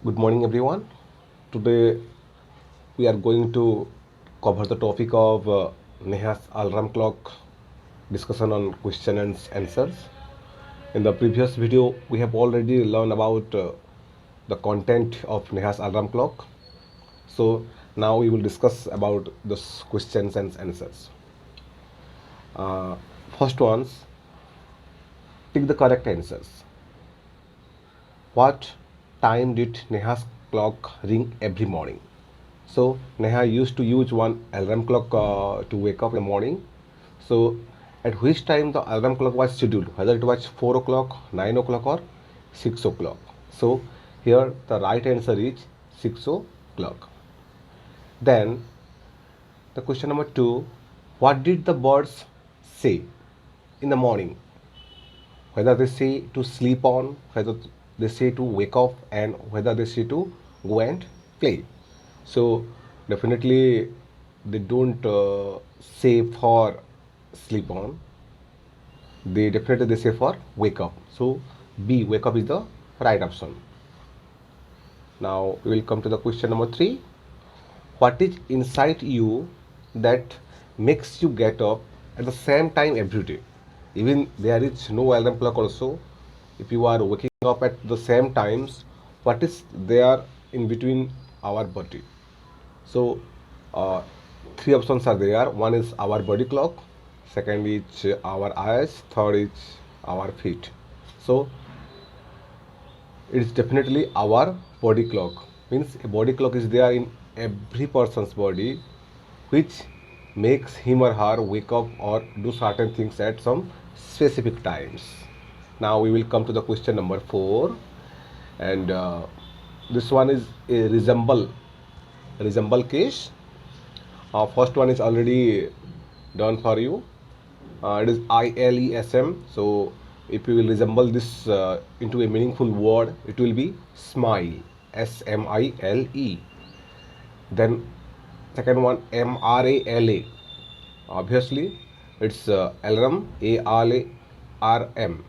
Good morning, everyone. Today we are going to cover the topic of Neha's alarm clock discussion on question and answers. In the previous video, we have already learned about the content of Neha's alarm clock. So now we will discuss about the questions and answers. Uh, First ones, pick the correct answers. What time did Neha's clock ring every morning? So Neha used to use one alarm clock to wake up in the morning. So at which time the alarm clock was scheduled, whether it was 4 o'clock, 9 o'clock or 6 o'clock. So here the right answer is 6 o'clock. Then the question number 2, what did the birds say in the morning? Whether they say to sleep on, whether they say to wake up, and whether they say to go and play. So definitely they don't say for sleep on. They say for wake up. So B, wake up is the right option. Now we will come to the question number 3. What is inside you that makes you get up at the same time every day? Even there is no alarm clock also. If you are waking up at the same times, what is there in between our body? So uh, three options are there. One is our body clock, second is our eyes, third is our feet. So it's definitely our body clock. Means a body clock is there in every person's body, which makes him or her wake up or do certain things at some specific times. Now we will come to the question number 4, and this one is a resemble case. First one is already done for you. It is ILESM. So if you will resemble this into a meaningful word, it will be smile. SMILE. Then second one, MRALA. Obviously, it's alarm. ALARM.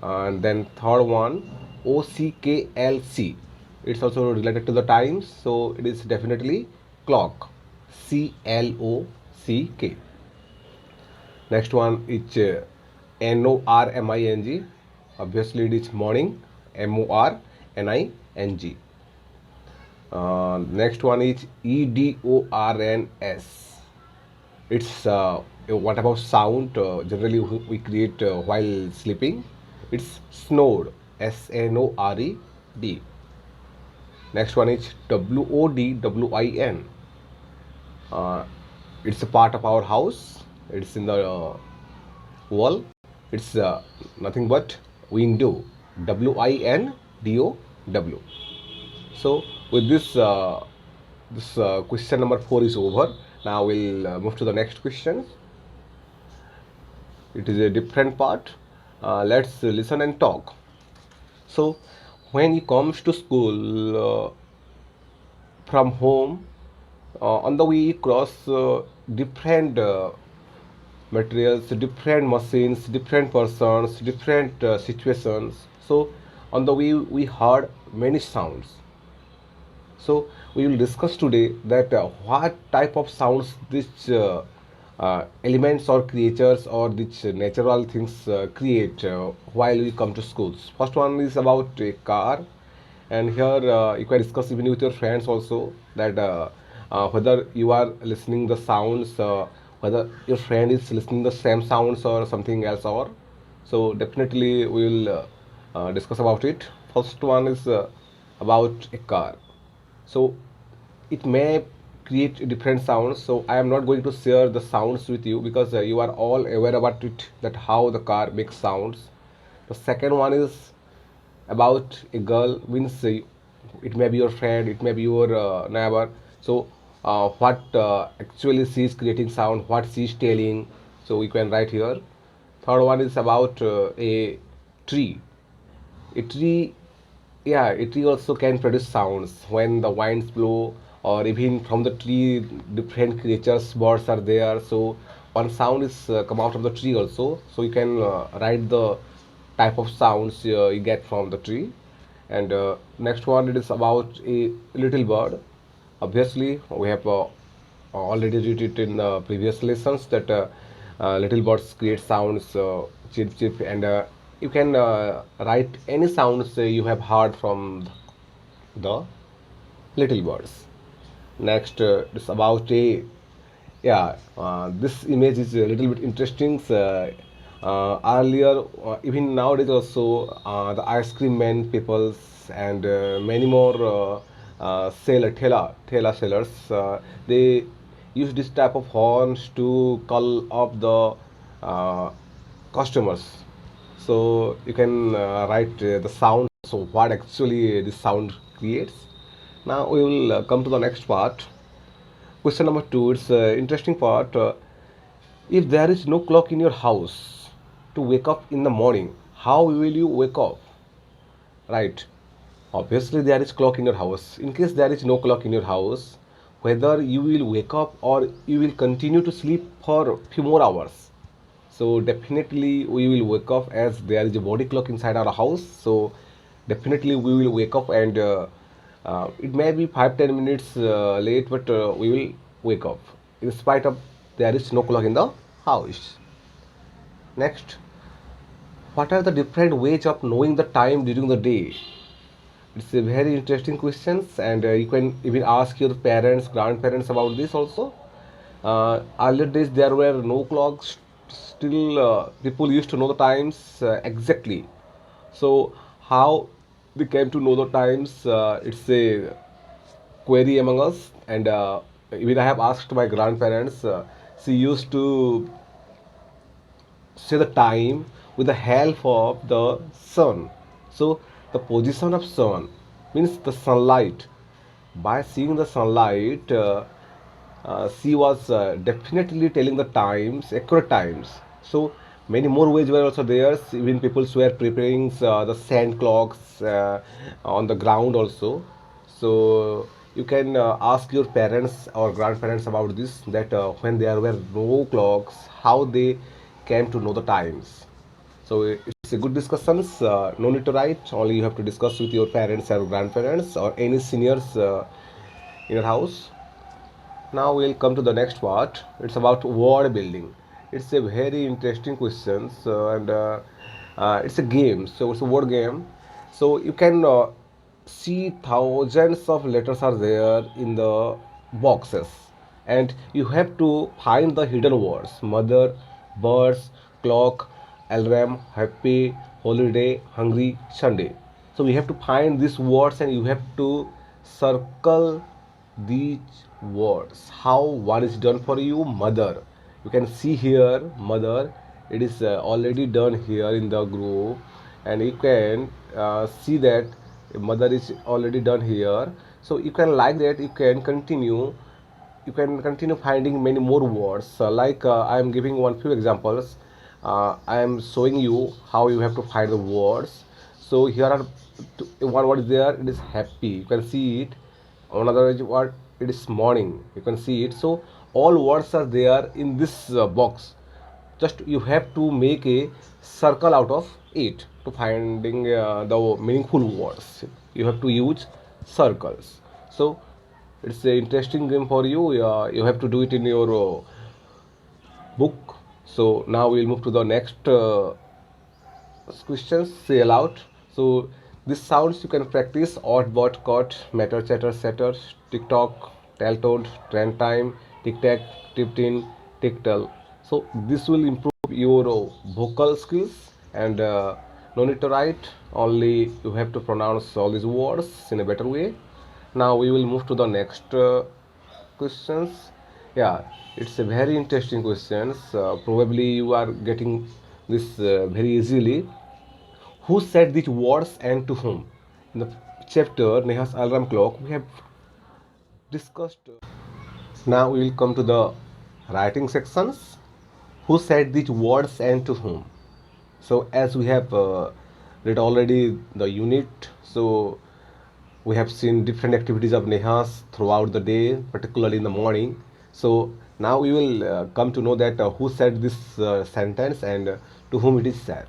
And then third one, OCKLC. It's also related to the times, so it is definitely clock. CLOCK. Next one is NORMING. Obviously, it is morning. MORNING. Next one is EDORNS. It's what about sound? Generally, we create while sleeping. It's snored. SNORED. Next one is WODWIN. Uh, it's a part of our house. It's in the wall. It's nothing but window. WINDOW. So with this question number 4 is over. Now we'll move to the next question. It is a different part. Let's listen and talk. So when he comes to school from home, on the way he cross different materials, different machines, different persons, different situations. So on the way we heard many sounds. So we will discuss today that what type of sounds these elements or creatures or these natural things create while we come to schools. First one is about a car, and here you can discuss even with your friends also that whether you are listening the sounds, whether your friend is listening the same sounds or something else, or so definitely we will discuss about it. First one is about a car. So it may create different sounds, so I am not going to share the sounds with you because you are all aware about it, that how the car makes sounds. The second one is about a girl, means it may be your friend, it may be your neighbor. So what actually she is creating sound, what she is telling, so we can write here. Third one is about a tree. A tree, yeah, a tree also can produce sounds when the winds blow, or even from the tree different creatures, birds are there, so one sound is come out of the tree also, so you can write the type of sounds you get from the tree. And next one, it is about a little bird. Obviously, we have already read it in previous lessons that little birds create sounds, chirp chirp, and you can write any sounds you have heard from the little birds. Next, it's about a, yeah, this image is a little bit interesting. Earlier, even nowadays also, the ice cream man peoples and many more seller, thela sellers, they use this type of horns to call up the uh, customers. So you can write the sound. So what actually this sound creates. Now we will come to the next part. Question number two. It's interesting part. If there is no clock in your house to wake up in the morning, how will you wake up? Right. Obviously, there is clock in your house. In case there is no clock in your house, whether you will wake up or you will continue to sleep for few more hours. So definitely we will wake up as there is a body clock inside our house. So definitely we will wake up and it may be 5-10 minutes late, but we will wake up in spite of there is no clock in the house. Next, what are the different ways of knowing the time during the day? It's a very interesting questions, and you can even ask your parents, grandparents about this also. Earlier days there were no clocks. Still, people used to know the times exactly. So how they came to know the times? It's a query among us, and even I have asked my grandparents. She used to say the time with the help of the sun. So the position of sun means the sunlight. By seeing the sunlight, she was definitely telling the times, accurate times. So many more ways were also there. Even people were preparing the sand clocks on the ground also. So you can ask your parents or grandparents about this, that when there were no clocks, how they came to know the times. So it's a good discussions. No need to write. Only you have to discuss with your parents or grandparents or any seniors in your house. Now we'll come to the next part. It's about word building. It's a very interesting question, and it's a game. So it's a word game. So you can see thousands of letters are there in the boxes, and you have to find the hidden words: mother, birds, clock, alarm, happy, holiday, hungry, Sunday. So we have to find these words, and you have to circle these words. How one is done for you? Mother. You can see here mother. It is already done here in the group, and you can see that mother is already done here. So you can, like that, you can continue. You can continue finding many more words. I am giving one few examples. I am showing you how you have to find the words. So here are one word is there. It is happy. You can see it. Another word, it is morning. You can see it. So all words are there in this box. Just you have to make a circle out of it to finding the meaningful words. You have to use circles. So it's an interesting game for you. You have to do it in your book. So now we'll move to the next questions. Say aloud. So these sounds you can practice: odd, bot, caught, matter, chatter, setter, tick tock, tell told, trend time, tic tac, tipped in, tick tell. So this will improve your vocal skills, and no need to write. Only you have to pronounce all these words in a better way. Now we will move to the next questions. Yeah, it's a very interesting questions. Probably you are getting this very easily. Who said these words and to whom? In the chapter Neha's alarm clock, we have discussed. Now we will come to the writing sections. Who said these words and to whom? So as we have read already the unit, so we have seen different activities of Neha's throughout the day, particularly in the morning. So now we will come to know that who said this sentence and to whom it is said.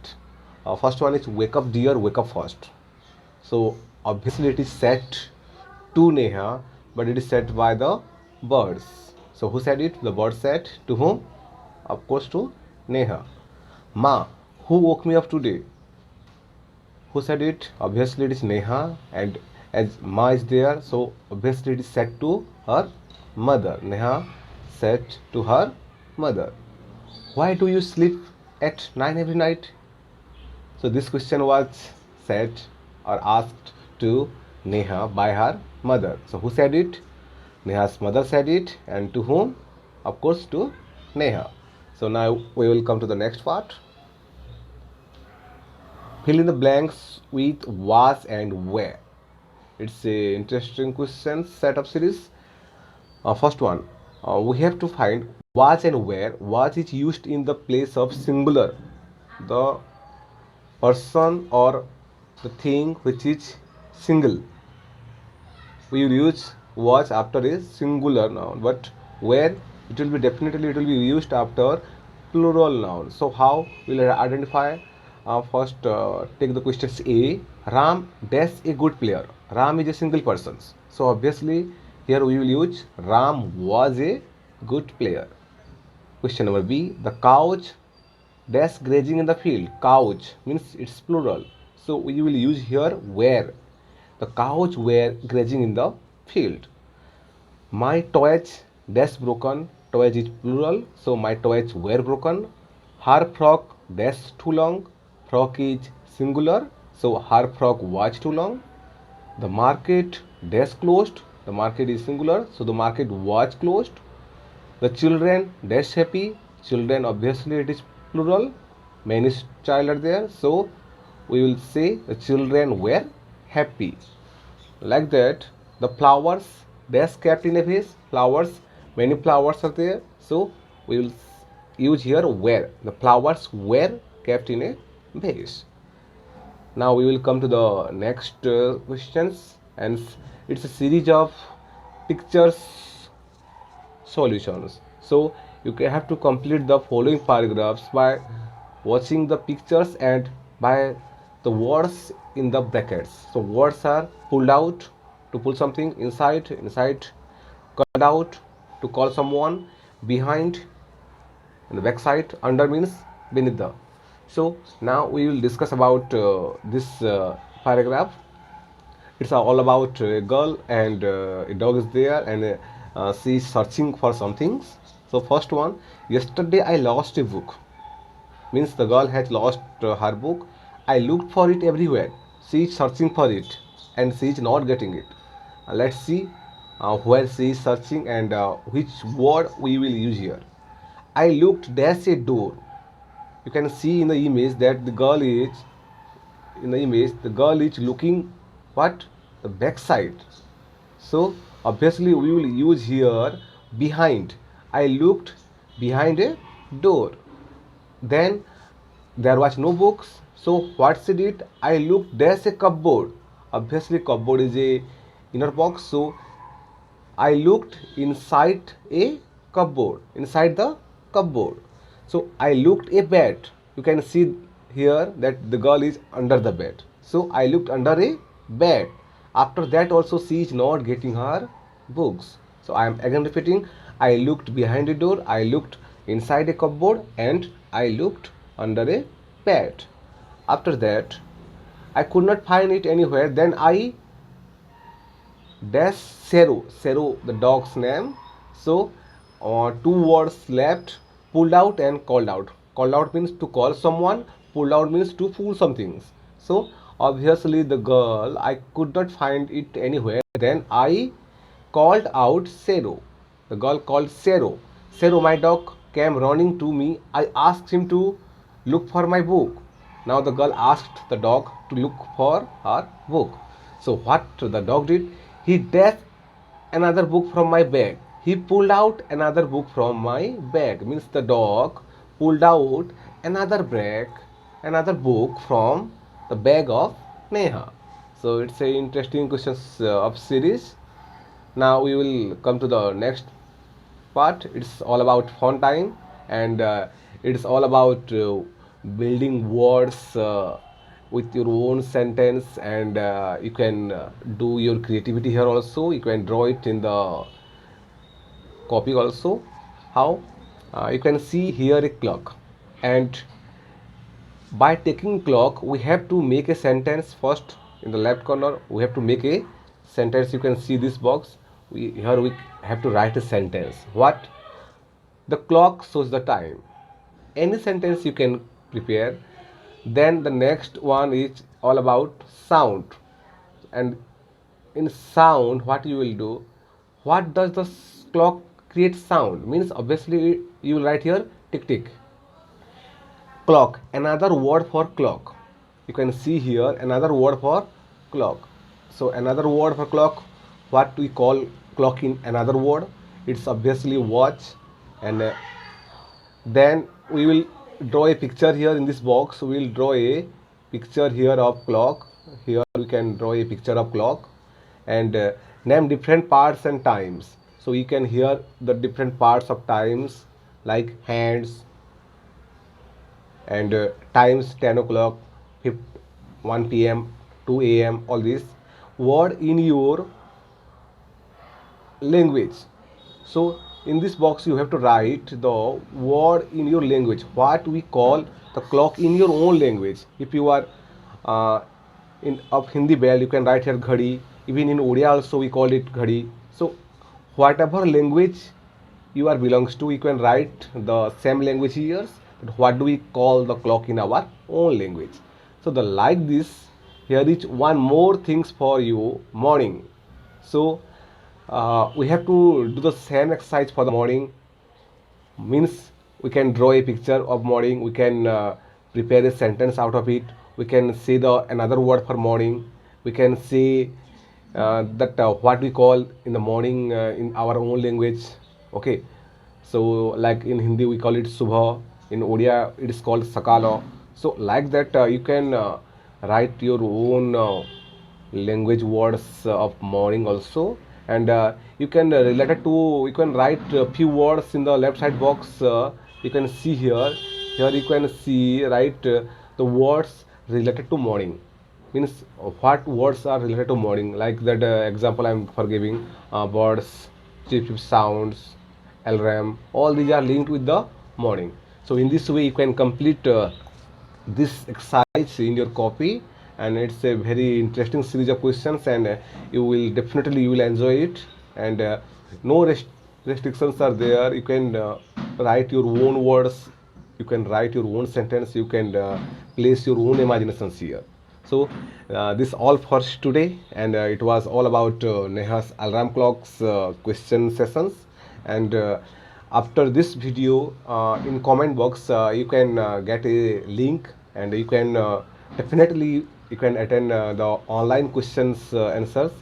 First one is wake up dear, wake up first. So obviously it is said to Neha, but it is said by the birds. So who said it? The bird said to whom? Of course to Neha. Ma, who woke me up today? Who said it? Obviously it is Neha, and as Ma is there, so obviously it is said to her mother. Neha said to her mother. Why do you sleep at 9 every night? So this question was said or asked to Neha by her mother. So who said it? Neha's mother said it, and to whom? Of course to Neha. So now we will come to the next part. Fill in the blanks with was and where. It's a interesting question set of series. First one, we have to find was and where. Was is used in the place of singular, the person or the thing which is single. We will use was after a singular noun, but where it will be definitely it will be used after plural noun. So how will I identify? First, take the questions A. Ram dash a good player. Ram is a single person. So obviously here we will use Ram was a good player. Question number B. The couch dash grazing in the field. Couch means it's plural. So we will use here where. The cows were grazing in the field. My toys dash broken. Toys is plural, so my toys were broken. Her frock dash too long. Frock is singular, so her frock was too long. The market dash closed. The market is singular, so the market was closed. The children dash happy. Children obviously it is plural. Many child are there, so we will say the children were happy. Like that, the flowers dash kept in a vase. Flowers, many flowers are there, so we will use here where. The flowers were kept in a vase. Now we will come to the next questions, and it's a series of pictures solutions. So you have to complete the following paragraphs by watching the pictures and by the words in the brackets. So words are pulled out to pull something inside, cut out to call someone, behind, and the backside, under means beneath the. So now we will discuss about this paragraph. It's all about a girl and a dog is there, and she is searching for some things. So first one, yesterday I lost a book, means the girl has lost her book. I looked for it everywhere. She is searching for it and she is not getting it. Let's see where she is searching and which word we will use here. I looked dash a door. You can see in the image that the girl is looking what, the back side. So obviously we will use here behind. I looked behind a door. Then there was no books, so what she did, I looked there's a cupboard. Obviously cupboard is a inner box, so I looked inside a cupboard, inside the cupboard. So I looked a bed. You can see here that the girl is under the bed. So I looked under a bed. After that also she is not getting her books. So I am again repeating. I looked behind a door. I looked inside a cupboard, and I looked under a bed. After that, I could not find it anywhere. Then I dash Sero. Sero, the dog's name. So, two words left, pulled out and called out. Called out means to call someone, pulled out means to pull something. So, obviously, the girl, I could not find it anywhere. Then I called out Sero. The girl called Sero. Sero, my dog, came running to me. I asked him to look for my book. Now the girl asked the dog to look for her book. So what the dog did? He dashed another book from my bag. He pulled out another book from my bag. Means the dog pulled out another book from the bag of Neha. So it's a interesting questions of series. Now we will come to the next part. It's all about fun time, and it's all about building words with your own sentence, and you can do your creativity here also. You can draw it in the copy also. How? You can see here a clock, and by taking clock we have to make a sentence first. In the left corner we have to make a sentence. You can see this box. We have to write a sentence. What? The clock shows the time. Any sentence you can prepare. Then the next one is all about sound. And in sound, what you will do? What does the clock create sound? Means obviously you will write here tick tick. Clock, another word for clock. You can see here another word for clock. So another word for clock, what we call clock in another word, it's obviously watch. And then we will draw a picture here in this box. We will draw a picture here of clock. Here we can draw a picture of clock, and name different parts and times. So you can hear the different parts of times, like hands, and times 10 o'clock, 1 p.m., 2 a.m., all this word in your language. So in this box you have to write the word in your language, what we call the clock in your own language. If you are uh, in of Hindi belt, you can write here ghadi. Even in Odia also we call it ghadi. So whatever language you are belongs to, you can write the same language here. But what do we call the clock in our own language? So the like this, here is one more things for you, morning. So we have to do the same exercise for the morning. Means we can draw a picture of morning. We can prepare a sentence out of it. We can say the another word for morning. We can say that what we call in the morning in our own language. Okay, so like in Hindi we call it subha, in Odia it is called sakala. So like that you can write your own language words of morning also. And you can relate it to, you can write a few words in the left side box. You can see here you can see write the words related to morning. Means what words are related to morning, like that example I'm for giving. Birds, chip chip sounds, alarm, all these are linked with the morning. So in this way you can complete this exercise in your copy, and it's a very interesting series of questions, and you will definitely you will enjoy it. And no restrictions are there. You can write your own words, you can write your own sentence, you can place your own imaginations here. So this all for today, and it was all about Neha's alarm clocks question sessions. And after this video, in comment box you can get a link, and you can definitely you can attend the online questions answers.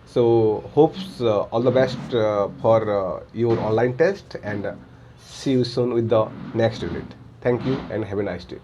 So hopes all the best for your online test, and see you soon with the next unit. Thank you and have a nice day.